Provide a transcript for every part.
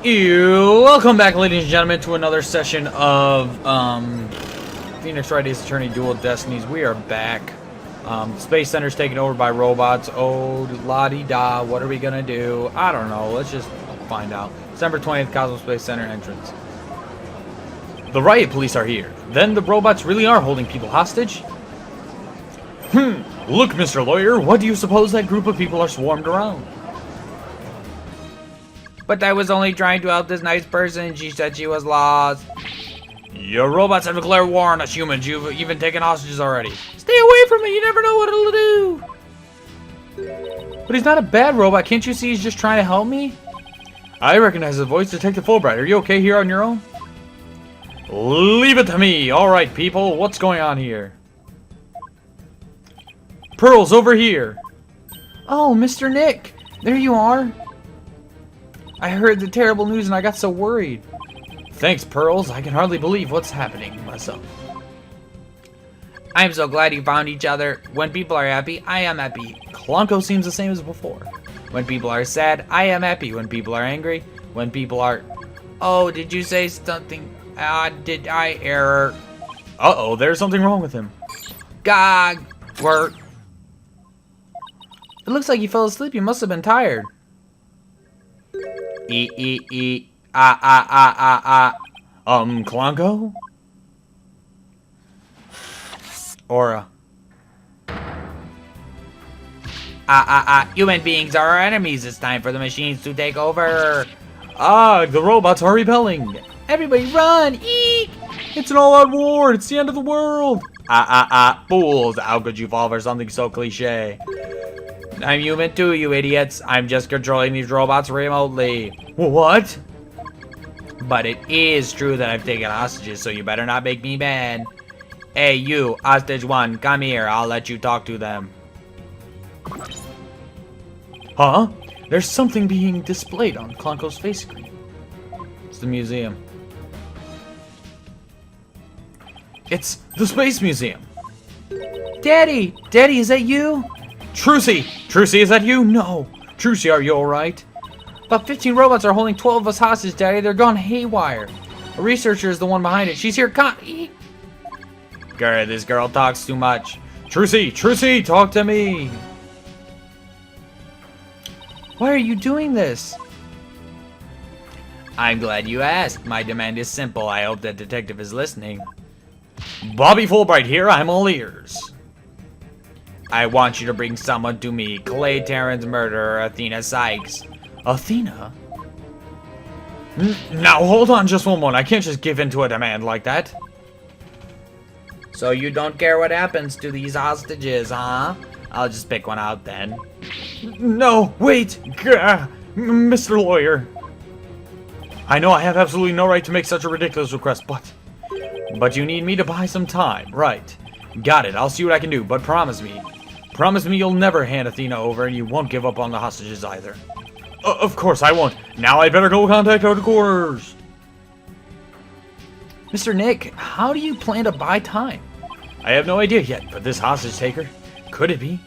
Welcome back, ladies and gentlemen, to another session of Phoenix Wright Ace Attorney Dual Destinies. We are back. Space Center's taken over by robots. Oh, la-di-da. What are we gonna do? I don't know. Let's just find out. December 20th, Cosmos Space Center entrance. The riot police are here. Then the robots really are holding people hostage? Look, Mr. Lawyer, what do you suppose that group of people are swarmed around? But I was only trying to help this nice person. She said she was lost. Your robots have declared war on us humans. You've even taken hostages already. Stay away from me. You never know what it'll do. But he's not a bad robot. Can't you see he's just trying to help me? I recognize his voice. Detective Fulbright. Are you okay here on your own? Leave it to me. All right, people. What's going on here? Pearl's over here. Oh, Mr. Nick. There you are. I heard the terrible news and I got so worried. Thanks, Pearls. I can hardly believe what's happening myself. I'm so glad you found each other. When people are happy, I am happy. Klonko seems the same as before. When people are sad, I am happy. When people are angry, when people are... Oh, did you say something? Did I error? Uh-oh, there's something wrong with him. God, work. It looks like you fell asleep. You must have been tired. Klonko? Aura. Human beings are our enemies. It's time for the machines to take over. The robots are rebelling. Everybody run! Eek! It's an all-out war. It's the end of the world. Fools. How could you fall for something so cliche? I'm human too, you idiots. I'm just controlling these robots remotely. What? But it is true that I've taken hostages, so you better not make me mad. Hey, you, hostage one, come here. I'll let you talk to them. Huh? There's something being displayed on Klonko's face screen. It's the museum. It's the Space Museum. Daddy! Daddy, is that you? Trucy! Trucy, is that you? No. Trucy, are you alright? About 15 robots are holding 12 of us hostage, Daddy. They're gone haywire. A researcher is the one behind it. She's here. Girl, this girl talks too much. Trucy! Trucy, talk to me! Why are you doing this? I'm glad you asked. My demand is simple. I hope that detective is listening. Bobby Fulbright here. I'm all ears. I want you to bring someone to me. Clay Terran's murderer, Athena Sykes. Athena? Now, hold on just one moment. I can't just give in to a demand like that. So you don't care what happens to these hostages, huh? I'll just pick one out then. No, wait! Mr. Lawyer. I know I have absolutely no right to make such a ridiculous request, but you need me to buy some time, right? Got it. I'll see what I can do, but promise me you'll never hand Athena over and you won't give up on the hostages either. Of course I won't. Now I better go contact headquarters. Mr. Nick, how do you plan to buy time? I have no idea yet, but this hostage taker, could it be?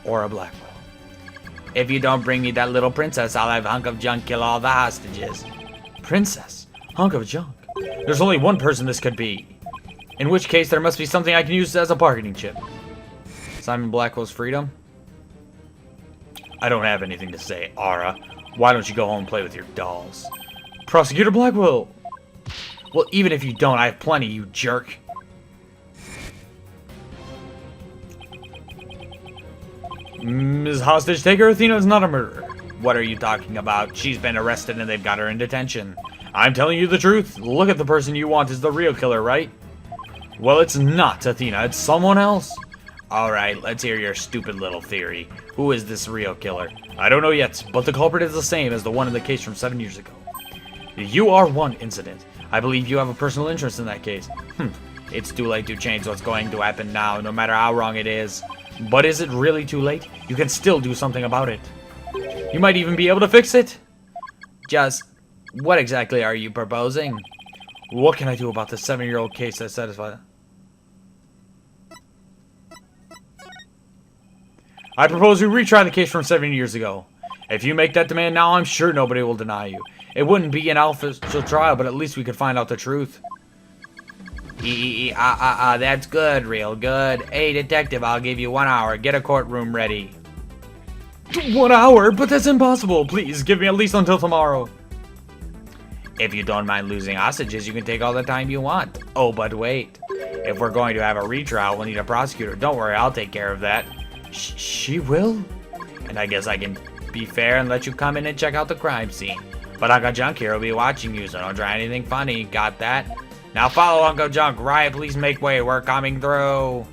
Or a Blackwell? If you don't bring me that little princess, I'll have Hunk of Junk kill all the hostages. Princess? Hunk of Junk? There's only one person this could be. In which case, there must be something I can use as a bargaining chip. Simon Blackwell's freedom? I don't have anything to say, Aura. Why don't you go home and play with your dolls? Prosecutor Blackwell! Well, even if you don't, I have plenty, you jerk. Ms. Hostage Taker, Athena is not a murderer. What are you talking about? She's been arrested and they've got her in detention. I'm telling you the truth. Look at the person you want is the real killer, right? Well, it's not Athena. It's someone else. Alright, let's hear your stupid little theory. Who is this real killer? I don't know yet, but the culprit is the same as the one in the case from 7 years ago. You are one incident. I believe you have a personal interest in that case. It's too late to change what's going to happen now, no matter how wrong it is. But is it really too late? You can still do something about it. You might even be able to fix it. Just, what exactly are you proposing? What can I do about the 7-year-old case that satisfies... I propose we retry the case from 7 years ago. If you make that demand now, I'm sure nobody will deny you. It wouldn't be an official trial, but at least we could find out the truth. That's good, real good. Hey, detective, I'll give you 1 hour. Get a courtroom ready. 1 hour? But that's impossible. Please, give me at least until tomorrow. If you don't mind losing hostages, you can take all the time you want. Oh, but wait. If we're going to have a retrial, we'll need a prosecutor. Don't worry, I'll take care of that. She will? And I guess I can be fair and let you come in and check out the crime scene. But Uncle Junk here will be watching you, so don't try anything funny. Got that? Now follow Uncle Junk. Riot, please make way. We're coming through.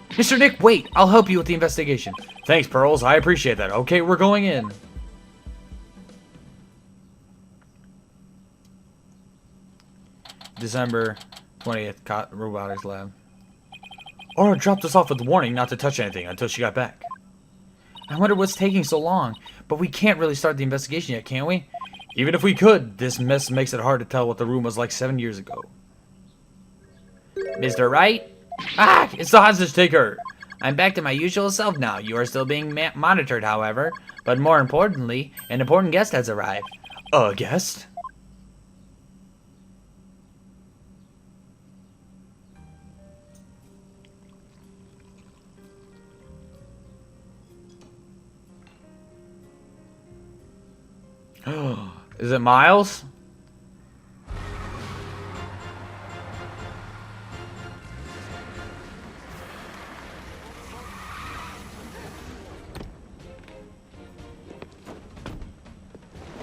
Mr. Nick, wait. I'll help you with the investigation. Thanks, Pearls. I appreciate that. Okay, we're going in. December 20th, Robotics Lab. Aura dropped us off with the warning not to touch anything until she got back. I wonder what's taking so long, but we can't really start the investigation yet, can we? Even if we could, this mess makes it hard to tell what the room was like 7 years ago. Mr. Wright? Ah, it's the hostage taker! I'm back to my usual self now. You are still being monitored, however. But more importantly, an important guest has arrived. A guest? Is it Miles?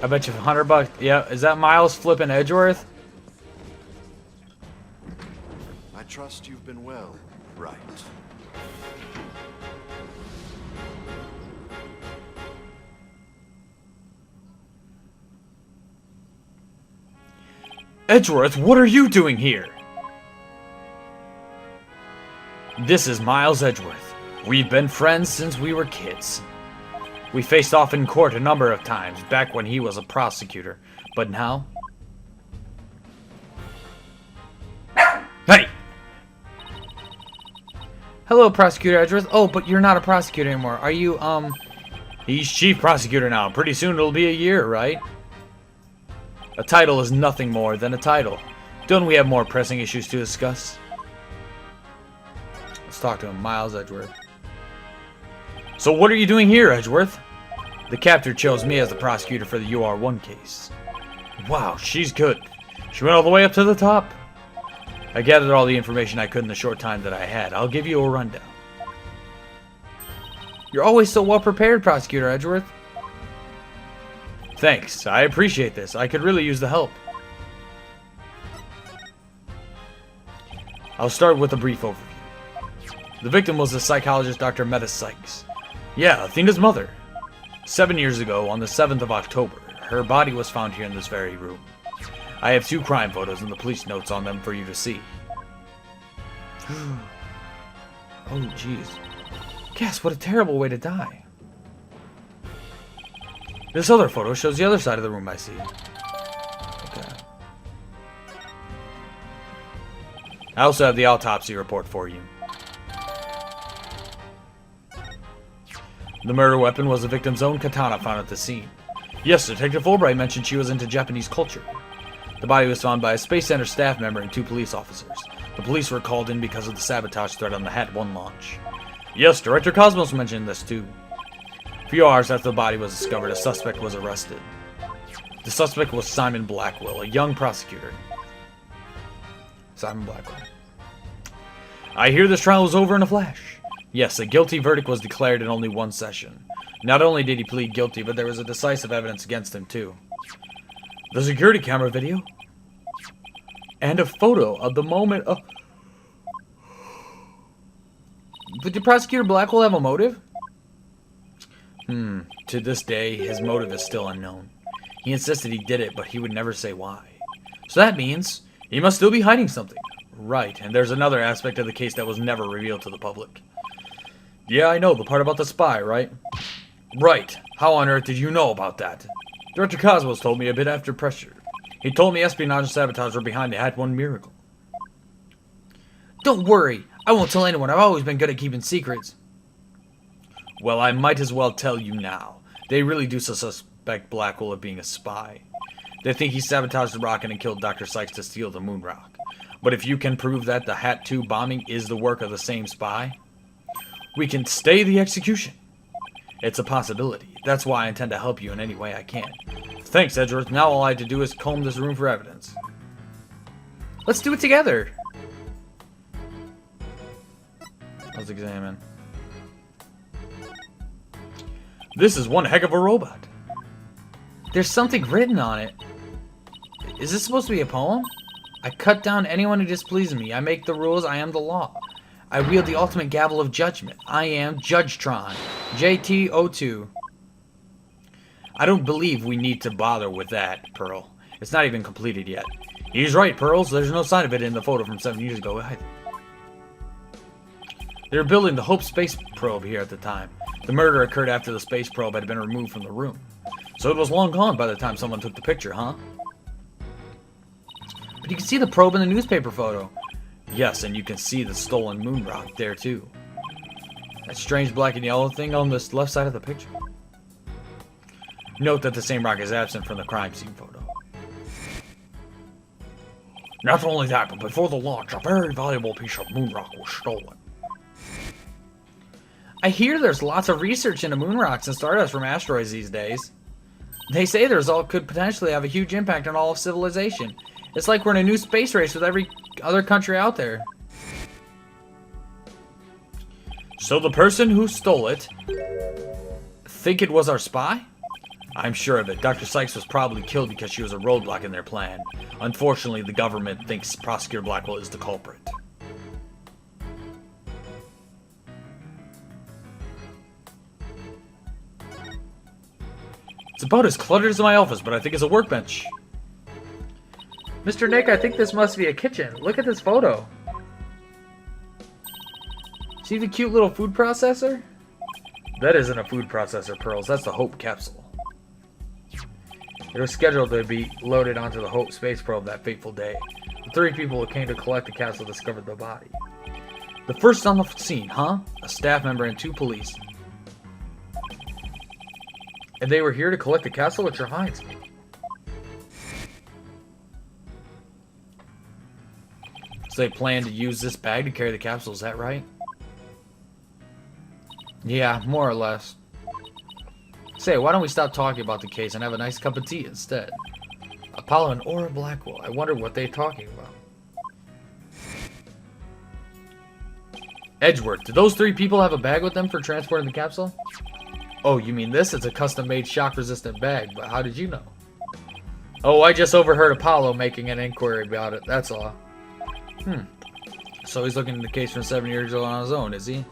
I bet you $100. Yeah, is that Miles flipping Edgeworth? I trust you've been well, Wright. Edgeworth, what are you doing here? This is Miles Edgeworth. We've been friends since we were kids. We faced off in court a number of times, back when he was a prosecutor. But now... Hey! Hello, Prosecutor Edgeworth. Oh, but you're not a prosecutor anymore. Are you, He's chief prosecutor now. Pretty soon it'll be a year, right? A title is nothing more than a title. Don't we have more pressing issues to discuss? Let's talk to him, Miles Edgeworth. So what are you doing here, Edgeworth? The captor chose me as the prosecutor for the UR1 case. Wow, she's good. She went all the way up to the top. I gathered all the information I could in the short time that I had. I'll give you a rundown. You're always so well prepared, Prosecutor Edgeworth. Thanks, I appreciate this. I could really use the help. I'll start with a brief overview. The victim was the psychologist Dr. Meta Sykes. Yeah, Athena's mother. 7 years ago, on the 7th of October, her body was found here in this very room. I have 2 crime photos and the police notes on them for you to see. Oh, jeez. Guess what a terrible way to die. This other photo shows the other side of the room I see. Okay. I also have the autopsy report for you. The murder weapon was the victim's own katana found at the scene. Yes, Detective Fulbright mentioned she was into Japanese culture. The body was found by a Space Center staff member and 2 police officers. The police were called in because of the sabotage threat on the HAT-1 launch. Yes, Director Cosmos mentioned this too. A few hours after the body was discovered, a suspect was arrested. The suspect was Simon Blackwell, a young prosecutor. Simon Blackwell. I hear this trial was over in a flash. Yes, a guilty verdict was declared in only 1 session. Not only did he plead guilty, but there was a decisive evidence against him too. The security camera video. And a photo of the moment of... But did Prosecutor Blackwell have a motive? To this day, his motive is still unknown. He insisted he did it, but he would never say why. So that means he must still be hiding something. Right, and there's another aspect of the case that was never revealed to the public. Yeah, I know, the part about the spy, right? Right. How on earth did you know about that? Director Cosmos told me a bit after pressure. He told me espionage and sabotage were behind the HAT-1 miracle. Don't worry, I won't tell anyone. I've always been good at keeping secrets. Well, I might as well tell you now. They really do suspect Blackwell of being a spy. They think he sabotaged the rocket and killed Dr. Sykes to steal the moon rock. But if you can prove that the Hat 2 bombing is the work of the same spy, we can stay the execution. It's a possibility. That's why I intend to help you in any way I can. Thanks, Edgeworth. Now all I have to do is comb this room for evidence. Let's do it together. Let's examine. This is one heck of a robot. There's something written on it. Is this supposed to be a poem? I cut down anyone who displeases me. I make the rules. I am the law. I wield the ultimate gavel of judgment. I am Judgetron. JT02. I don't believe we need to bother with that, Pearl. It's not even completed yet. He's right, Pearls. There's no sign of it in the photo from 7 years ago either. They were building the Hope space probe here at the time. The murder occurred after the space probe had been removed from the room. So it was long gone by the time someone took the picture, huh? But you can see the probe in the newspaper photo. Yes, and you can see the stolen moon rock there too. That strange black and yellow thing on this left side of the picture. Note that the same rock is absent from the crime scene photo. Not only that, but before the launch, a very valuable piece of moon rock was stolen. I hear there's lots of research into moon rocks and stardust from asteroids these days. They say the result could potentially have a huge impact on all of civilization. It's like we're in a new space race with every other country out there. So the person who stole it, think it was our spy? I'm sure of it. Dr. Sykes was probably killed because she was a roadblock in their plan. Unfortunately, the government thinks Prosecutor Blackwell is the culprit. It's about as cluttered as my office, but I think it's a workbench. Mr. Nick, I think this must be a kitchen. Look at this photo. See the cute little food processor? That isn't a food processor, Pearls. That's the Hope capsule. It was scheduled to be loaded onto the Hope space probe that fateful day. The 3 people who came to collect the capsule discovered the body. The first on the scene, huh? A staff member and 2 police. And they were here to collect the capsule, which reminds me. So they plan to use this bag to carry the capsule, is that right? Yeah, more or less. Say, why don't we stop talking about the case and have a nice cup of tea instead? Apollo and Aura Blackwell. I wonder what they're talking about. Edgeworth, did those 3 people have a bag with them for transporting the capsule? Oh, you mean this? It's a custom-made shock-resistant bag, but how did you know? Oh, I just overheard Apollo making an inquiry about it, that's all. So he's looking into the case from 7 years ago on his own, is he?